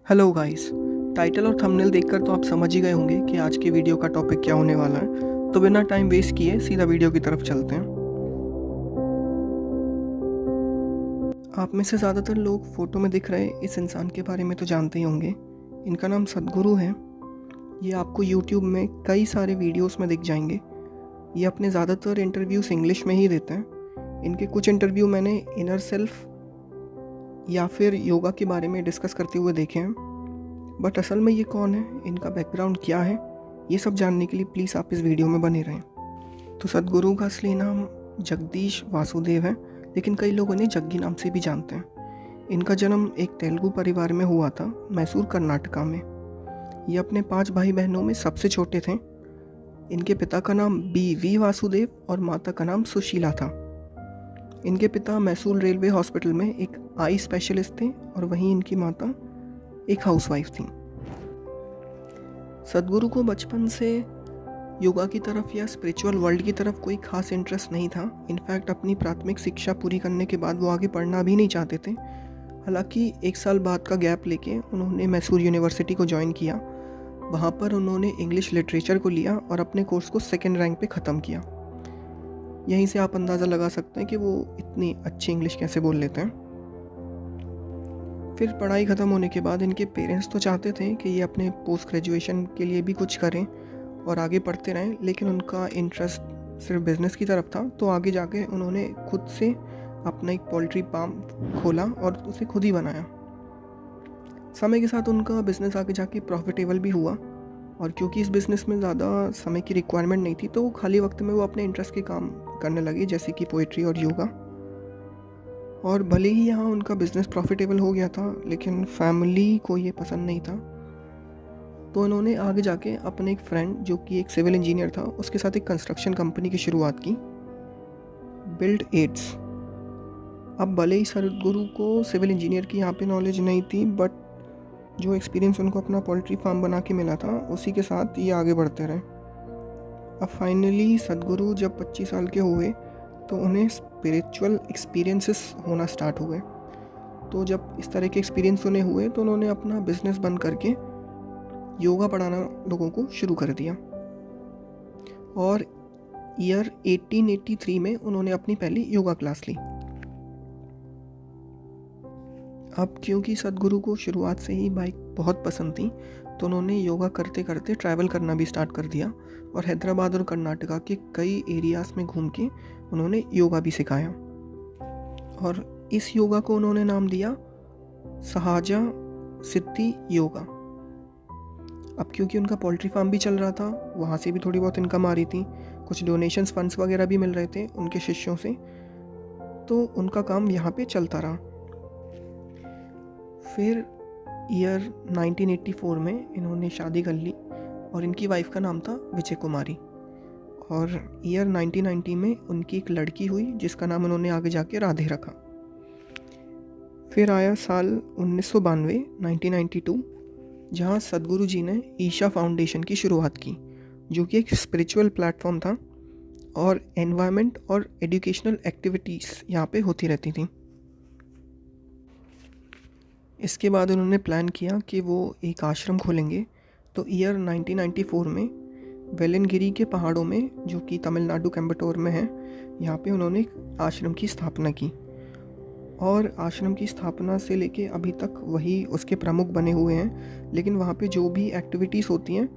Hello guys. Title और thumbnail देखकर तो आप समझ ही गए होंगे कि आज की वीडियो का टॉपिक क्या होने वाला है। तो बिना टाइम वेस्ट किए सीधा वीडियो की तरफ चलते हैं। आप में से ज़्यादातर लोग फ़ोटो में दिख रहे इस इंसान के बारे में तो जानते ही होंगे। इनका नाम सद्गुरु है। ये आपको यूट्यूब में कई सारे वीडियोस में दिख जाएंगे। ये अपने ज़्यादातर इंटरव्यूज़ इंग्लिश में ही देते हैं। इनके कुछ इंटरव्यू मैंने इनर सेल्फ या फिर योगा के बारे में डिस्कस करते हुए देखे हैं। बट असल में ये कौन है, इनका बैकग्राउंड क्या है, ये सब जानने के लिए प्लीज़ आप इस वीडियो में बने रहें। तो सद्गुरु का असली नाम जगदीश वासुदेव है, लेकिन कई लोग इन्हें जग्गी नाम से भी जानते हैं। इनका जन्म एक तेलुगु परिवार में हुआ था, मैसूर कर्नाटका में। ये अपने 5 भाई बहनों में सबसे छोटे थे। इनके पिता का नाम BV वासुदेव और माता का नाम सुशीला था। इनके पिता मैसूर रेलवे हॉस्पिटल में एक आई स्पेशलिस्ट थे और वहीं इनकी माता एक हाउसवाइफ थी। सद्गुरु को बचपन से योगा की तरफ या स्पिरिचुअल वर्ल्ड की तरफ कोई खास इंटरेस्ट नहीं था। इनफैक्ट अपनी प्राथमिक शिक्षा पूरी करने के बाद वो आगे पढ़ना भी नहीं चाहते थे। हालांकि 1 साल बाद का गैप लेके उन्होंने मैसूर यूनिवर्सिटी को ज्वाइन किया। वहाँ पर उन्होंने इंग्लिश लिटरेचर को लिया और अपने कोर्स को 2nd रैंक पे ख़त्म किया। यहीं से आप अंदाज़ा लगा सकते हैं कि वो इतनी अच्छी इंग्लिश कैसे बोल लेते हैं। फिर पढ़ाई ख़त्म होने के बाद इनके पेरेंट्स तो चाहते थे कि ये अपने पोस्ट ग्रेजुएशन के लिए भी कुछ करें और आगे पढ़ते रहें, लेकिन उनका इंटरेस्ट सिर्फ बिज़नेस की तरफ था। तो आगे जाके उन्होंने खुद से अपना एक पोल्ट्री फार्म खोला और उसे खुद ही बनाया। समय के साथ उनका बिज़नेस आगे जाके प्रॉफिटेबल भी हुआ, और क्योंकि इस बिज़नेस में ज़्यादा समय की रिक्वायरमेंट नहीं थी तो खाली वक्त में वो अपने इंटरेस्ट के काम करने लगे, जैसे कि पोइट्री और योगा। और भले ही यहाँ उनका बिज़नेस प्रॉफिटेबल हो गया था, लेकिन फैमिली को ये पसंद नहीं था। तो उन्होंने आगे जाके अपने एक फ्रेंड जो कि एक सिविल इंजीनियर था, उसके साथ एक कंस्ट्रक्शन कंपनी की शुरुआत की, बिल्ड एड्स। अब भले ही सद्गुरु को सिविल इंजीनियर की यहाँ पे नॉलेज नहीं थी, बट जो एक्सपीरियंस उनको अपना पोल्ट्री फार्म बना के मिला था, उसी के साथ ये आगे बढ़ते रहे। अब फाइनली सद्गुरु जब 25 साल के हुए तो उन्हें स्पिरिचुअल एक्सपीरियंसेस होना स्टार्ट हुए। तो जब इस तरह के एक्सपीरियंस उन्हें हुए तो उन्होंने अपना बिजनेस बंद करके योगा पढ़ाना लोगों को शुरू कर दिया। और ईयर 1883 में उन्होंने अपनी पहली योगा क्लास ली। अब क्योंकि सद्गुरु को शुरुआत से ही बाइक बहुत पसंद थी, तो उन्होंने योगा करते करते ट्रैवल करना भी स्टार्ट कर दिया और हैदराबाद और कर्नाटका के कई एरियाज़ में घूम के उन्होंने योगा भी सिखाया। और इस योगा को उन्होंने नाम दिया सहजा सिद्धि योगा। अब क्योंकि उनका पोल्ट्री फार्म भी चल रहा था, वहाँ से भी थोड़ी बहुत इनकम आ रही थी, कुछ डोनेशंस फंड्स वगैरह भी मिल रहे थे उनके शिष्यों से, तो उनका काम यहाँ पे चलता रहा। फिर ईयर 1984 में इन्होंने शादी कर ली और इनकी वाइफ का नाम था विजय कुमारी। और ईयर 1990 में उनकी एक लड़की हुई जिसका नाम उन्होंने आगे जाके राधे रखा। फिर आया साल 1992 जहाँ सद्गुरु जी ने ईशा फाउंडेशन की शुरुआत की, जो कि एक स्पिरिचुअल प्लेटफॉर्म था और एनवायरनमेंट और एजुकेशनल एक्टिविटीज़ यहाँ पे होती रहती थी। इसके बाद उन्होंने प्लान किया कि वो एक आश्रम खोलेंगे। तो ईयर 1994 में वेलनगिरी के पहाड़ों में, जो कि तमिलनाडु कोयम्बटूर में है, यहाँ पे उन्होंने एक आश्रम की स्थापना की। और आश्रम की स्थापना से लेके अभी तक वही उसके प्रमुख बने हुए हैं। लेकिन वहाँ पे जो भी एक्टिविटीज़ होती हैं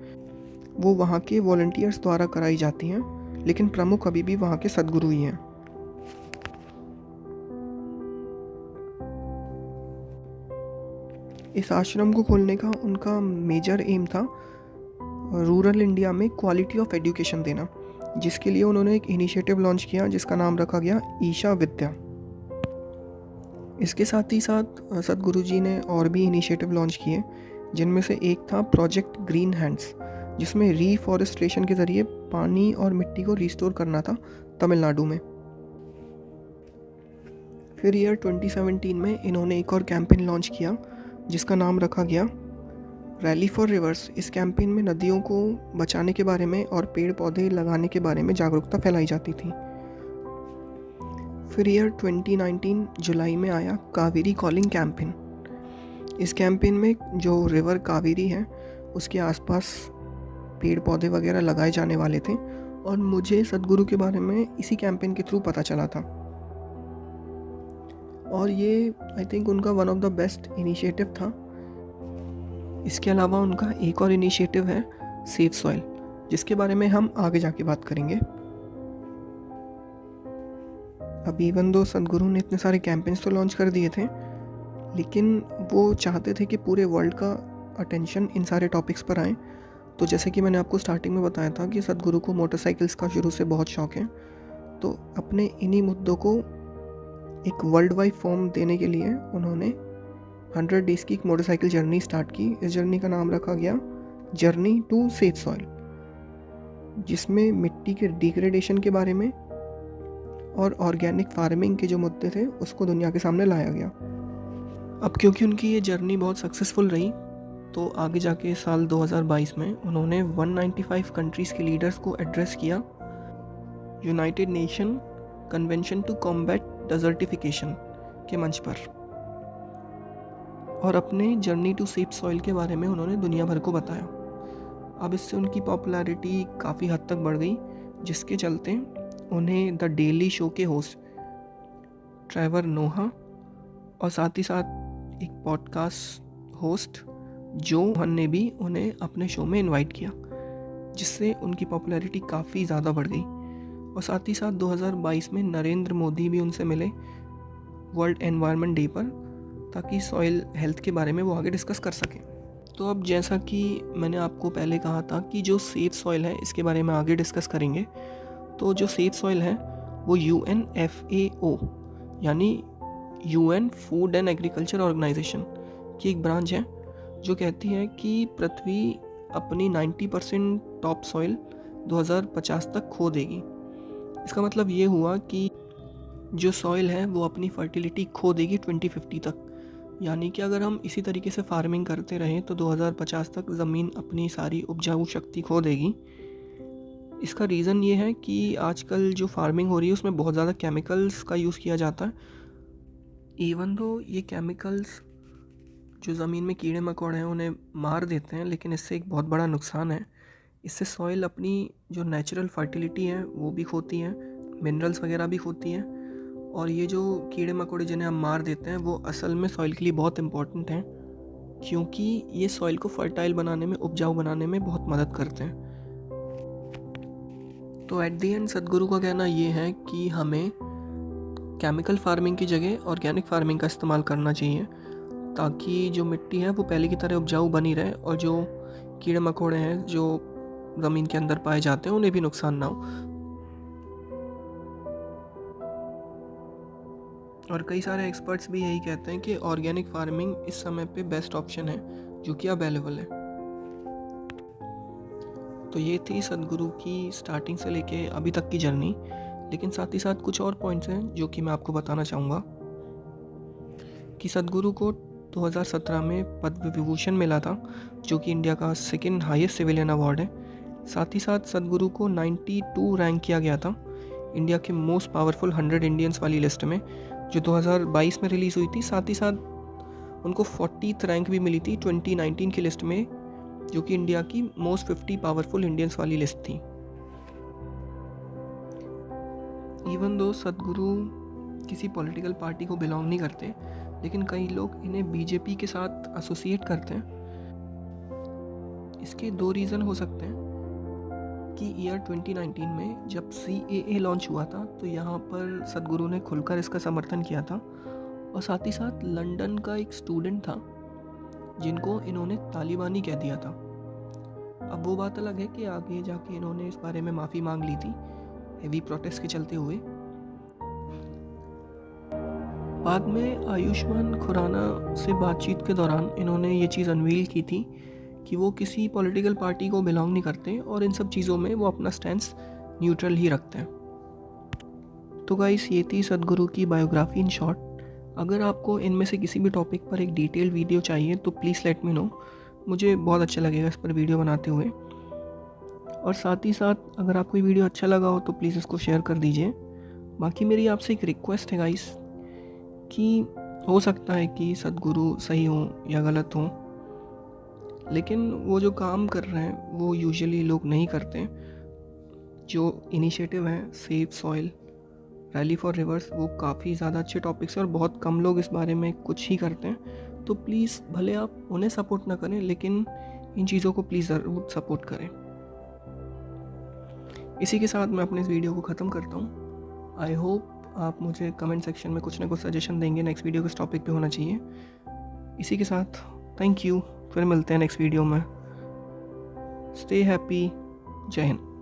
वो वहाँ के वॉलंटियर्स द्वारा कराई जाती हैं, लेकिन प्रमुख अभी भी वहाँ के सद्गुरु ही हैं। इस आश्रम को खोलने का उनका मेजर एम था रूरल इंडिया में क्वालिटी ऑफ एजुकेशन देना, जिसके लिए उन्होंने एक इनिशिएटिव लॉन्च किया जिसका नाम रखा गया ईशा विद्या। इसके साथ ही साथ सद्गुरु जी ने और भी इनिशिएटिव लॉन्च किए, जिनमें से एक था प्रोजेक्ट ग्रीन हैंड्स, जिसमें रीफॉरेस्ट्रेशन के ज़रिए पानी और मिट्टी को रिस्टोर करना था तमिलनाडु में। फिर ईयर 2017 में इन्होंने एक और कैंपेन लॉन्च किया जिसका नाम रखा गया रैली फॉर रिवर्स। इस कैंपेन में नदियों को बचाने के बारे में और पेड़ पौधे लगाने के बारे में जागरूकता फैलाई जाती थी। फिर ईयर 2019 जुलाई में आया कावेरी कॉलिंग कैंपेन। इस कैंपेन में जो रिवर कावेरी है उसके आसपास पेड़ पौधे वगैरह लगाए जाने वाले थे और मुझे सद्गुरु के बारे में इसी कैंपेन के थ्रू पता चला था। और ये आई थिंक उनका one of the best initiative था। इसके अलावा उनका एक और इनिशिएटिव है सेफ सॉइल, जिसके बारे में हम आगे जाके बात करेंगे। अब इवन दो सद्गुरु ने इतने सारे कैंपेन्स तो लॉन्च कर दिए थे, लेकिन वो चाहते थे कि पूरे वर्ल्ड का अटेंशन इन सारे टॉपिक्स पर आए। तो जैसे कि मैंने आपको स्टार्टिंग में बताया था कि सद्गुरु को मोटरसाइकिल्स का शुरू से बहुत शौक है, तो अपने इन्हीं मुद्दों को एक वर्ल्ड वाइड फॉर्म देने के लिए उन्होंने 100 डेज़ की एक मोटरसाइकिल जर्नी स्टार्ट की। इस जर्नी का नाम रखा गया जर्नी टू सेफ सॉइल, जिसमें मिट्टी के डिग्रेडेशन के बारे में और ऑर्गेनिक फार्मिंग के जो मुद्दे थे उसको दुनिया के सामने लाया गया। अब क्योंकि उनकी ये जर्नी बहुत सक्सेसफुल रही, तो आगे जाके साल 2022 में उन्होंने 195 कंट्रीज़ के लीडर्स को एड्रेस किया United Nation Convention to Combat Desertification के मंच पर, और अपने जर्नी टू सेफ सॉइल के बारे में उन्होंने दुनिया भर को बताया। अब इससे उनकी पॉपुलैरिटी काफ़ी हद तक बढ़ गई, जिसके चलते उन्हें द डेली शो के होस्ट ट्रेवर नोहा और साथ ही साथ एक पॉडकास्ट होस्ट जो मोहन ने भी उन्हें अपने शो में इनवाइट किया, जिससे उनकी पॉपुलैरिटी काफ़ी ज़्यादा बढ़ गई। और साथ ही साथ 2022 में नरेंद्र मोदी भी उनसे मिले वर्ल्ड एनवायरनमेंट डे पर, ताकि सॉइल हेल्थ के बारे में वो आगे डिस्कस कर सकें। तो अब जैसा कि मैंने आपको पहले कहा था कि जो सेफ सॉइल है इसके बारे में आगे डिस्कस करेंगे। तो जो सेफ सॉइल है वो UNFAO यानी UN Food and Agriculture Organization की एक ब्रांच है, जो कहती है कि पृथ्वी अपनी 90% टॉप सॉइल 2050 तक खो देगी। इसका मतलब ये हुआ कि जो सॉइल है वो अपनी फर्टिलिटी खो देगी 2050 तक। यानी कि अगर हम इसी तरीके से फार्मिंग करते रहें तो 2050 तक ज़मीन अपनी सारी उपजाऊ शक्ति खो देगी। इसका रीज़न ये है कि आजकल जो फार्मिंग हो रही है उसमें बहुत ज़्यादा केमिकल्स का यूज़ किया जाता है। इवन दो ये केमिकल्स जो ज़मीन में कीड़े मकोड़े हैं उन्हें मार देते हैं, लेकिन इससे एक बहुत बड़ा नुकसान है। इससे सॉइल अपनी जो नेचुरल फर्टिलिटी है वो भी खोती है, मिनरल्स वगैरह भी खोती हैं। और ये जो कीड़े मकोड़े जिन्हें हम मार देते हैं वो असल में सॉइल के लिए बहुत इम्पॉर्टेंट हैं, क्योंकि ये सॉइल को फर्टाइल बनाने में, उपजाऊ बनाने में बहुत मदद करते हैं। तो एट दी एंड सद्गुरु का कहना ये है कि हमें केमिकल फार्मिंग की जगह ऑर्गेनिक फार्मिंग का इस्तेमाल करना चाहिए, ताकि जो मिट्टी है वो पहले की तरह उपजाऊ बनी रहे और जो कीड़े मकोड़े हैं जो ज़मीन के अंदर पाए जाते हैं उन्हें भी नुकसान ना हो। और कई सारे एक्सपर्ट्स भी यही कहते हैं कि ऑर्गेनिक फार्मिंग इस समय पे बेस्ट ऑप्शन है जो कि अवेलेबल है। तो ये थी सद्गुरु की स्टार्टिंग से लेके अभी तक की जर्नी, लेकिन साथ ही साथ कुछ और पॉइंट्स हैं जो कि मैं आपको बताना चाहूँगा कि सद्गुरु को 2017 में पद्म विभूषण मिला था, जो कि इंडिया का सेकंड हाईएस्ट सिविलियन अवार्ड है। साथ ही साथ सद्गुरु को 92 रैंक किया गया था इंडिया के मोस्ट पावरफुल 100 इंडियंस वाली लिस्ट में, जो 2022 में रिलीज़ हुई थी। साथ ही साथ उनको 40th रैंक भी मिली थी 2019 की लिस्ट में, जो कि इंडिया की मोस्ट 50 पावरफुल इंडियंस वाली लिस्ट थी। इवन दो सद्गुरु किसी पॉलिटिकल पार्टी को बिलोंग नहीं करते, लेकिन कई लोग इन्हें बीजेपी के साथ एसोसिएट करते हैं। इसके दो रीज़न हो सकते हैं कि ईयर 2019 में जब CAA लॉन्च हुआ था तो यहाँ पर सद्गुरु ने खुलकर इसका समर्थन किया था, और साथ ही साथ लंदन का एक स्टूडेंट था जिनको इन्होंने तालिबानी कह दिया था। अब वो बात अलग है कि आगे जाके इन्होंने इस बारे में माफ़ी मांग ली थी हेवी प्रोटेस्ट के चलते हुए। बाद में आयुष्मान खुराना से बातचीत के दौरान इन्होंने ये चीज़ अनवील की थी कि वो किसी पॉलिटिकल पार्टी को बिलोंग नहीं करते और इन सब चीज़ों में वो अपना स्टैंस न्यूट्रल ही रखते हैं। तो गाइस, ये थी सद्गुरु की बायोग्राफी इन शॉर्ट। अगर आपको इनमें से किसी भी टॉपिक पर एक डिटेल वीडियो चाहिए तो प्लीज़ लेट मी नो, मुझे बहुत अच्छा लगेगा इस पर वीडियो बनाते हुए। और साथ ही साथ अगर आपको ये वीडियो अच्छा लगा हो तो प्लीज़ इसको शेयर कर दीजिए। बाकी मेरी आपसे एक रिक्वेस्ट है गाइस कि हो सकता है कि सद्गुरु सही हों या गलत हों, लेकिन वो जो काम कर रहे हैं वो यूजुअली लोग नहीं करते। जो इनिशिएटिव है save soil, rally for reverse, वो काफ़ी ज़्यादा अच्छे टॉपिक्स हैं और बहुत कम लोग इस बारे में कुछ ही करते हैं। तो प्लीज़, भले आप उन्हें सपोर्ट ना करें, लेकिन इन चीज़ों को प्लीज़ ज़रूर सपोर्ट करें। इसी के साथ मैं अपने इस वीडियो को ख़त्म करता हूँ। आई होप आप मुझे कमेंट सेक्शन में कुछ ना कुछ सजेशन देंगे नेक्स्ट वीडियो किस टॉपिक पे होना चाहिए। इसी के साथ थैंक यू, फिर मिलते हैं नेक्स्ट वीडियो में। Stay happy. जय हिंद।